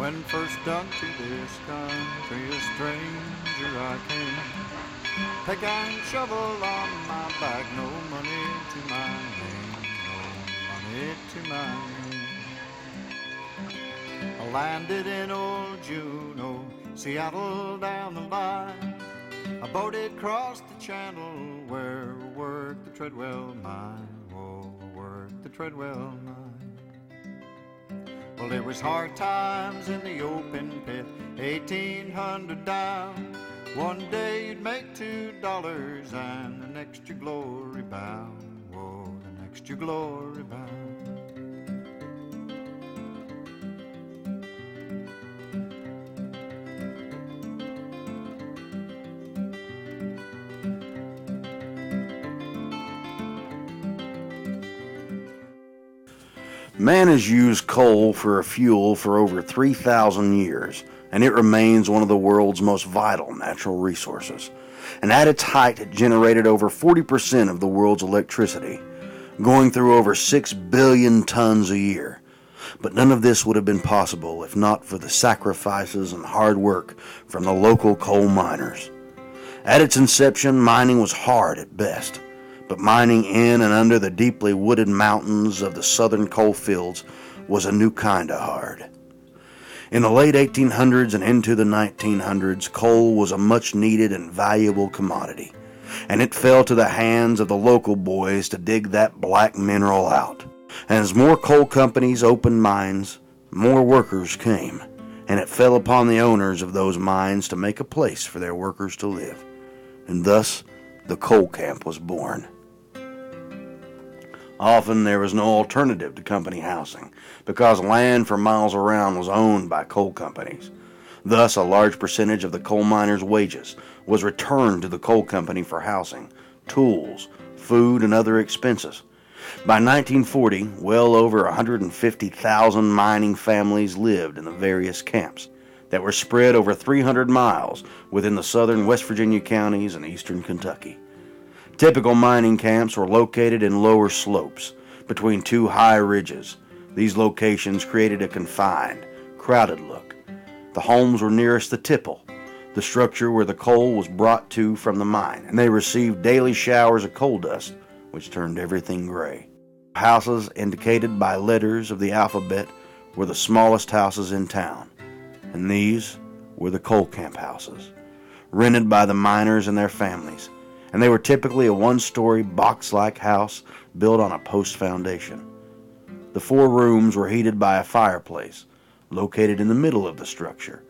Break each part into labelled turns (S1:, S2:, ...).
S1: When first unto this country a stranger I came, pick and shovel on my back, no money to my name, no money to my name. I landed in old Juneau, Seattle down the line. I boated across the channel where worked the Treadwell mine, oh, worked the Treadwell mine. Well, there was hard times in the open pit, 1,800 down. One day you'd make $2 and the next your glory bound, whoa, the next your glory bound.
S2: Man has used coal for a fuel for over 3,000 years, and it remains one of the world's most vital natural resources. And at its height, it generated over 40% of the world's electricity, going through over 6 billion tons a year. But none of this would have been possible if not for the sacrifices and hard work from the local coal miners. At its inception, mining was hard at best. But mining in and under the deeply wooded mountains of the southern coal fields was a new kind of hard. In the late 1800s and into the 1900s, coal was a much needed and valuable commodity, and it fell to the hands of the local boys to dig that black mineral out. And as more coal companies opened mines, more workers came, and it fell upon the owners of those mines to make a place for their workers to live. And thus, the coal camp was born. Often there was no alternative to company housing because land for miles around was owned by coal companies. Thus, a large percentage of the coal miners' wages was returned to the coal company for housing, tools, food, and other expenses. By 1940, well over 150,000 mining families lived in the various camps that were spread over 300 miles within the southern West Virginia counties and eastern Kentucky. Typical mining camps were located in lower slopes between two high ridges. These locations created a confined, crowded look. The homes were nearest the tipple, the structure where the coal was brought to from the mine, and they received daily showers of coal dust, which turned everything gray. Houses indicated by letters of the alphabet were the smallest houses in town, and these were the coal camp houses, rented by the miners and their families. And they were typically a one-story box-like house built on a post foundation. The 4 rooms were heated by a fireplace located in the middle of the structure,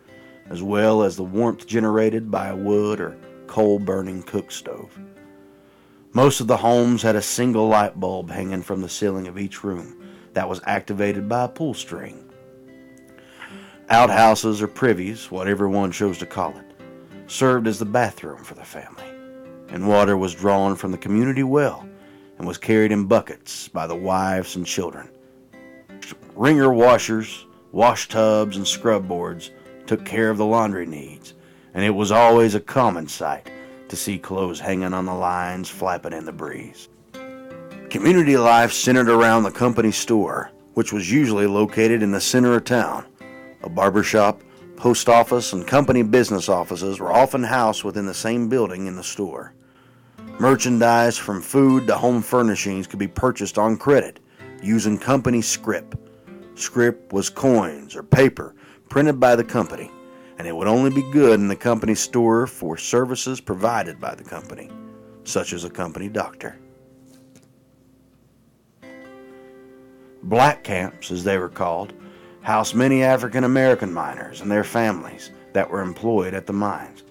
S2: as well as the warmth generated by a wood or coal-burning cook stove. Most of the homes had a single light bulb hanging from the ceiling of each room that was activated by a pull string. Outhouses or privies, whatever one chose to call it, served as the bathroom for the family. And water was drawn from the community well and was carried in buckets by the wives and children. Wringer washers, wash tubs, and scrub boards took care of the laundry needs, and it was always a common sight to see clothes hanging on the lines flapping in the breeze. Community life centered around the company store, which was usually located in the center of town. A barbershop, post office, and company business offices were often housed within the same building in the store. Merchandise from food to home furnishings could be purchased on credit using company scrip. Scrip was coins or paper printed by the company, and it would only be good in the company store for services provided by the company, such as a company doctor. Black camps, as they were called, housed many African American miners and their families that were employed at the mines.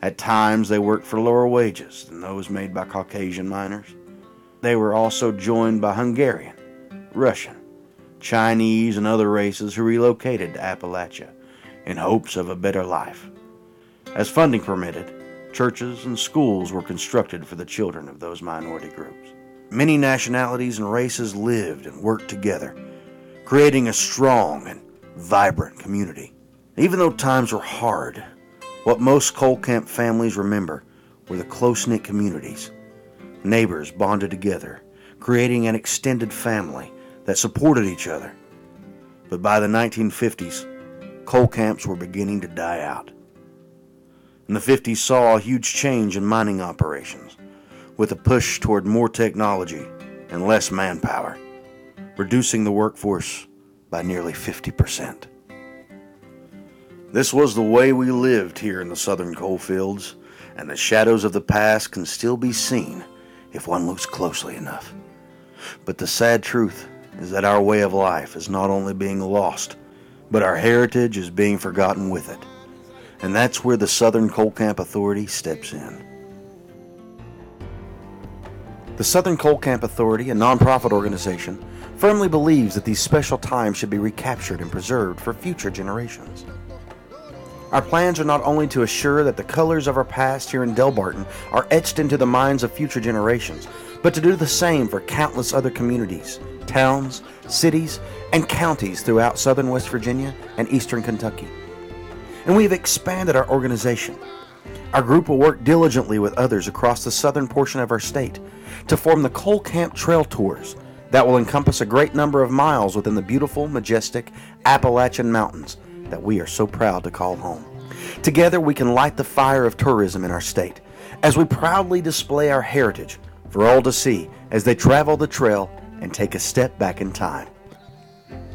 S2: At times they worked for lower wages than those made by Caucasian miners. They were also joined by Hungarian, Russian, Chinese, and other races who relocated to Appalachia in hopes of a better life. As funding permitted, churches and schools were constructed for the children of those minority groups. Many nationalities and races lived and worked together, creating a strong and vibrant community. Even though times were hard, what most coal camp families remember were the close-knit communities. Neighbors bonded together, creating an extended family that supported each other. But by the 1950s, coal camps were beginning to die out. And the 50s saw a huge change in mining operations, with a push toward more technology and less manpower, reducing the workforce by nearly 50%. This was the way we lived here in the southern coal fields, and the shadows of the past can still be seen if one looks closely enough. But the sad truth is that our way of life is not only being lost, but our heritage is being forgotten with it. And that's where the Southern Coal Camp Authority steps in. The Southern Coal Camp Authority, a nonprofit organization, firmly believes that these special times should be recaptured and preserved for future generations. Our plans are not only to assure that the colors of our past here in Delbarton are etched into the minds of future generations, but to do the same for countless other communities, towns, cities, and counties throughout southern West Virginia and eastern Kentucky. And we have expanded our organization. Our group will work diligently with others across the southern portion of our state to form the Coal Camp Trail Tours that will encompass a great number of miles within the beautiful, majestic Appalachian Mountains that we are so proud to call home. Together we can light the fire of tourism in our state as we proudly display our heritage for all to see as they travel the trail and take a step back in time.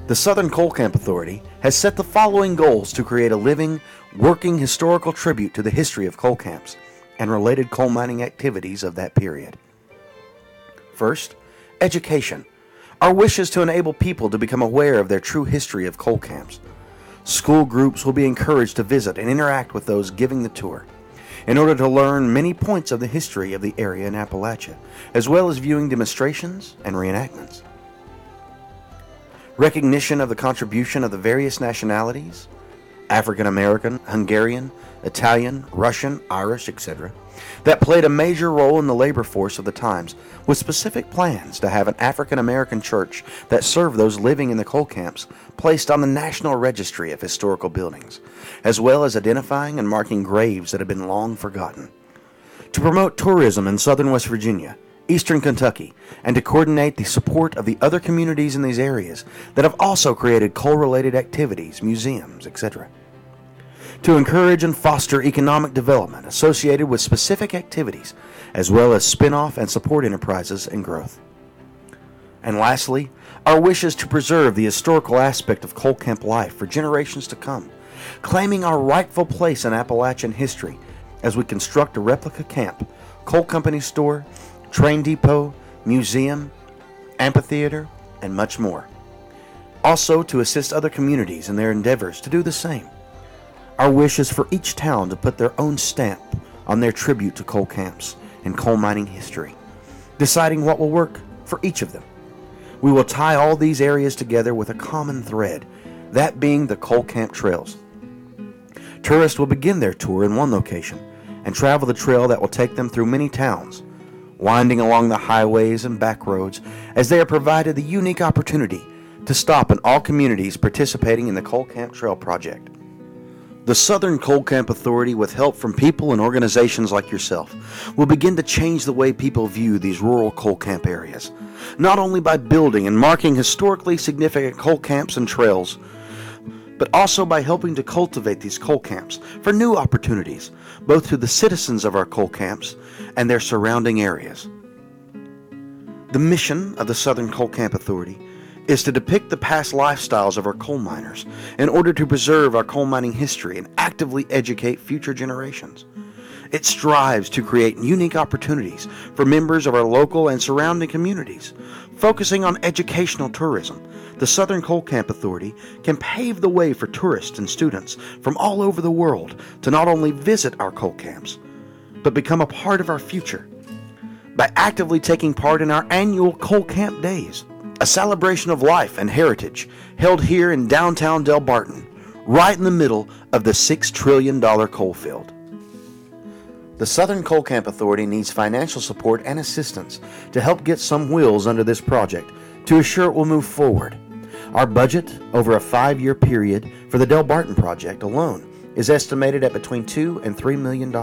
S2: The Southern Coal Camp Authority has set the following goals to create a living, working historical tribute to the history of coal camps and related coal mining activities of that period. First, education. Our wish is to enable people to become aware of their true history of coal camps. School groups will be encouraged to visit and interact with those giving the tour in order to learn many points of the history of the area in Appalachia, as well as viewing demonstrations and reenactments. Recognition of the contribution of the various nationalities, African American, Hungarian, Italian, Russian, Irish, etc., that played a major role in the labor force of the times, with specific plans to have an African American church that served those living in the coal camps placed on the National Registry of Historical Buildings, as well as identifying and marking graves that have been long forgotten. To promote tourism in southern West Virginia, eastern Kentucky, and to coordinate the support of the other communities in these areas that have also created coal-related activities, museums, etc. To encourage and foster economic development associated with specific activities, as well as spin-off and support enterprises and growth. And lastly, our wish is to preserve the historical aspect of coal camp life for generations to come, claiming our rightful place in Appalachian history as we construct a replica camp, coal company store, train depot, museum, amphitheater, and much more. Also to assist other communities in their endeavors to do the same. Our wish is for each town to put their own stamp on their tribute to coal camps and coal mining history, deciding what will work for each of them. We will tie all these areas together with a common thread, that being the coal camp trails. Tourists will begin their tour in one location and travel the trail that will take them through many towns, winding along the highways and back roads as they are provided the unique opportunity to stop in all communities participating in the Coal Camp Trail Project. The Southern Coal Camp Authority, with help from people and organizations like yourself, will begin to change the way people view these rural coal camp areas, not only by building and marking historically significant coal camps and trails, but also by helping to cultivate these coal camps for new opportunities, both to the citizens of our coal camps and their surrounding areas. The mission of the Southern Coal Camp Authority is to depict the past lifestyles of our coal miners in order to preserve our coal mining history and actively educate future generations. It strives to create unique opportunities for members of our local and surrounding communities. Focusing on educational tourism, the Southern Coal Camp Authority can pave the way for tourists and students from all over the world to not only visit our coal camps, but become a part of our future by actively taking part in our annual Coal Camp Days, a celebration of life and heritage held here in downtown Delbarton, right in the middle of the $6 trillion coal field. The Southern Coal Camp Authority needs financial support and assistance to help get some wheels under this project to assure it will move forward. Our budget over a 5-year period for the Delbarton project alone is estimated at between $2 and $3 million.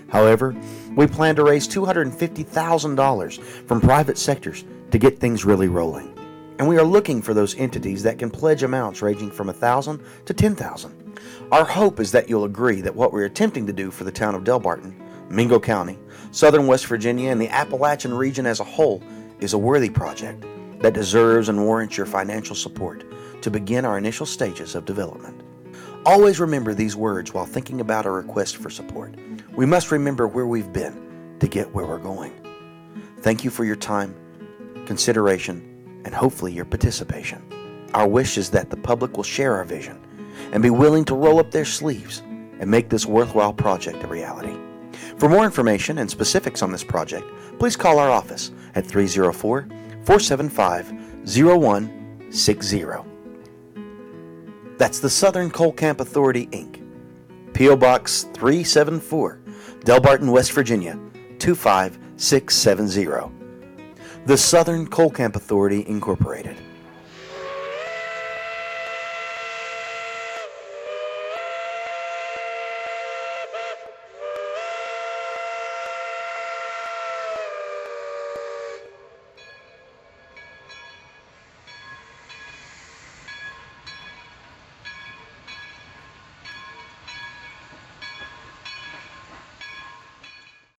S2: However, we plan to raise $250,000 from private sectors to get things really rolling. and we are looking for those entities that can pledge amounts ranging from $1,000 to $10,000. Our hope is that you'll agree that what we're attempting to do for the town of Delbarton, Mingo County, southern West Virginia, and the Appalachian region as a whole is a worthy project that deserves and warrants your financial support to begin our initial stages of development. Always remember these words while thinking about our request for support. We must remember where we've been to get where we're going. Thank you for your time, consideration, and hopefully your participation. Our wish is that the public will share our vision and be willing to roll up their sleeves and make this worthwhile project a reality. For more information and specifics on this project, please call our office at 304-475-0160. That's the Southern Coal Camp Authority, Inc., P.O. Box 374, Delbarton, West Virginia, 25670. The Southern Coal Camp Authority, Incorporated.